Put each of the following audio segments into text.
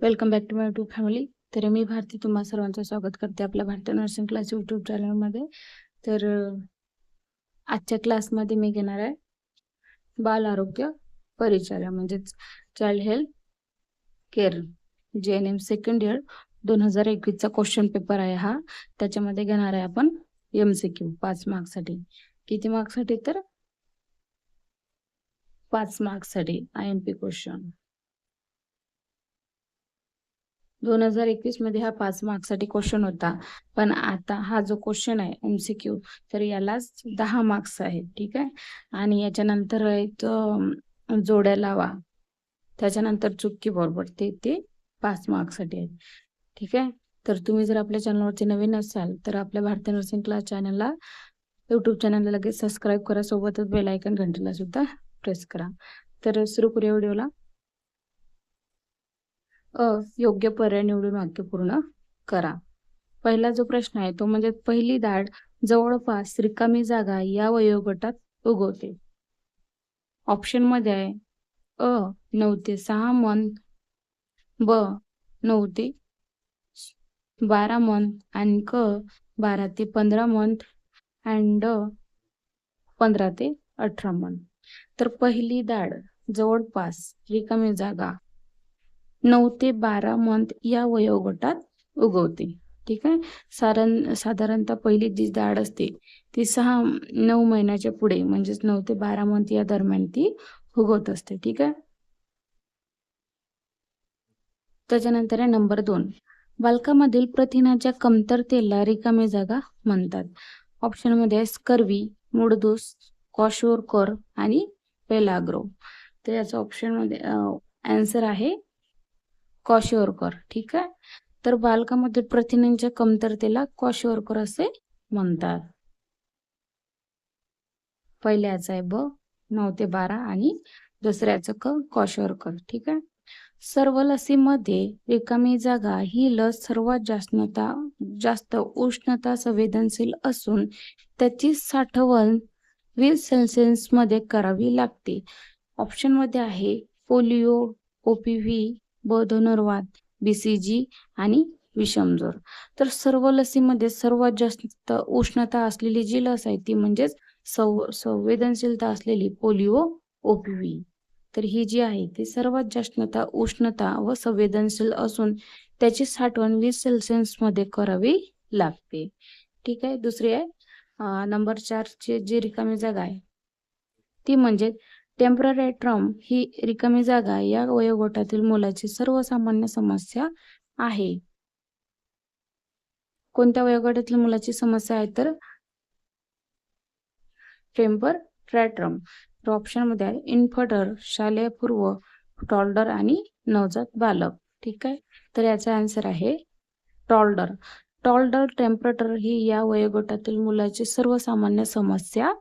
Welcome back to my YouTube family. तर मी भारती तुम्हा सर्वांचं स्वागत करते आपल्या भारतीय नर्सिंग क्लास यूट्यूब चॅनलमध्ये. तर आजच्या क्लासमध्ये मी घेणार आहे बाल आरोग्य परिचर्या म्हणजेच child health care JNM second year 2021चा क्वेश्चन पेपर आहे हा. त्याच्यामध्ये घेणार आहे आपण MCQ 5 मार्क्ससाठी. किती मार्क्ससाठी तर 5 मार्क्ससाठी IMP क्वेश्चन. 2021 मध्ये हा 5 मार्क्ससाठी क्वेश्चन होता, पण आता हा जो क्वेश्चन आहे MCQ तर यालाच 10 मार्क्स आहेत. ठीक आहे. आणि याच्यानंतर जोड्या लावा, त्याच्यानंतर चुटकी बरोबर ते 5 मार्क्ससाठी आहेत. ठीक आहे. तर तुम्ही जर आपल्या चॅनलवरती नवीन असाल तर आपल्या भारतीय नर्सिंग क्लास चॅनलला यूट्यूब चॅनलला लगेच सबस्क्राईब करा, सोबतच बेल आयकन घंटीला सुद्धा प्रेस करा. तर सुरू करूया व्हिडिओला. योग्य पर्याय निवडून वाक्य पूर्ण करा. पहिला जो प्रश्न आहे तो म्हणजे पहिली दाढ जवळपास रिकामी जागा या वयोगटात उगवते. ऑप्शन मध्ये आहे 9 ते 6 मंथ, ब 9 ते 12 मंथ आणि 12 ते 15 मंथ अँड 15 ते 18 मंथ. तर पहिली दाढ जवळपास रिकामी जागा 9 ते 12 मंथ या वयोगटात उगवते. ठीक आहे. साधारणतः पहिली जी दाढ असते ती 6-9 महिन्याच्या पुढे म्हणजेच 9 ते 12 मंथ या दरम्यान ती उगवत असते. ठीक आहे. त्याच्यानंतर आहे नंबर 2, बालकामधील प्रथिनाच्या कमतरतेला रिकामी जागा म्हणतात. ऑप्शन मध्ये आहे स्कर्वी, मूळदोष, क्वाशोरकर आणि पेलाग्रो. तर याचा ऑप्शन मध्ये आन्सर आहे क्वाशोरकर. ठीक आहे. तर बालकामध्ये प्रथिनांच्या कमतरतेला क्वाशोरकर असे म्हणतात. पहिल्याचं आहे ब 9 ते 12 आणि दुसऱ्याचं क्वाशोरकर. ठीक आहे. सर्व लसीमध्ये रिकामी जागा ही लस सर्वात जास्त उष्णता संवेदनशील असून त्याची साठवण 20 सेल्सिअस मध्ये करावी लागते. ऑप्शन मध्ये आहे पोलिओ, OPV, धनुर्वात, BCG आणि विषमज्वर. तर सर्व लसीमध्ये सर्वात जास्त उष्णता असलेली जी लस आहे ती म्हणजेच संवेदनशीलता असलेली पोलिओ OPV. तर ही जी आहे ती सर्वात जास्त उष्णता व संवेदनशील असून त्याची साठवण 20 सेल्सिअस मध्ये करावी लागते. ठीक आहे. दुसरी आहे नंबर 4 ची जी रिकामी जागा आहे ती म्हणजे टेम्पररी ट्रम. ही रिकामी जागा या वयोगटातील मुलाची सर्वसामान्य समस्या आहे. कोणत्या वयोगटातील मुलाची समस्या आहे तर टेम्पर ट्रॅट्रम. तर ऑप्शन मध्ये आहे इन्फंटर, शालेय पूर्व, टॉल्डर आणि नवजात बालक. ठीक आहे. तर याचा आन्सर आहे टॉल्डर. टॉल्डर टेम्परेचर ही या वयोगटातील मुलाची सर्वसामान्य समस्या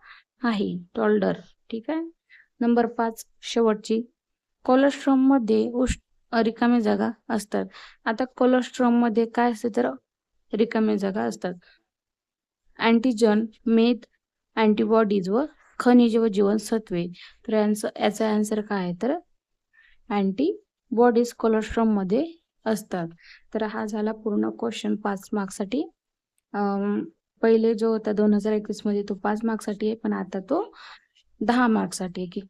आहे. टॉल्डर. ठीक आहे. नंबर 5 शेवटची, कोलेस्ट्रॉम मध्ये रिकामी जागा असतात. आता कोलेस्ट्रॉम मध्ये काय असते तर रिकामी जागा असतात अँटीजन, मेद, अँटीबॉडीज व खनिज व जीवनसत्वे. तर याचा आन्सर काय आहे तर अँटीबॉडीज कोलेस्ट्रॉम मध्ये असतात. तर हा झाला पूर्ण क्वेश्चन 5 मार्क्ससाठी. पहिले जो होता 2021 मध्ये तो 5 मार्क्ससाठी आहे, पण आता तो 10 मार्क्ससाठी आहे.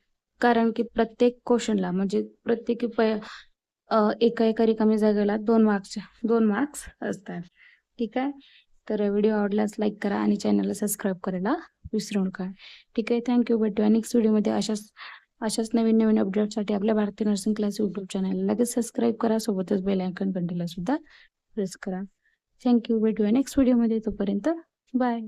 कारण की प्रत्येक क्वेश्चनला म्हणजे प्रत्येक एका रिकामी जागेला 2 मार्क्स असतात. ठीक आहे. तर व्हिडिओ आवडल्यास लाईक करा आणि चॅनलला सबस्क्राईब करायला विसरू नका. ठीक आहे. थँक्यू. भेटूया नेक्स्ट व्हिडिओमध्ये अशाच नवीन अपडेटसाठी आपल्या भारतीय नर्सिंग क्लास यूट्यूब चॅनलला लगेच सबस्क्राईब करा, सोबतच बेल आयकॉन घंटीला सुद्धा प्रेस करा. थँक्यू. भेटूया नेक्स्ट व्हिडिओमध्ये. तोपर्यंत बाय.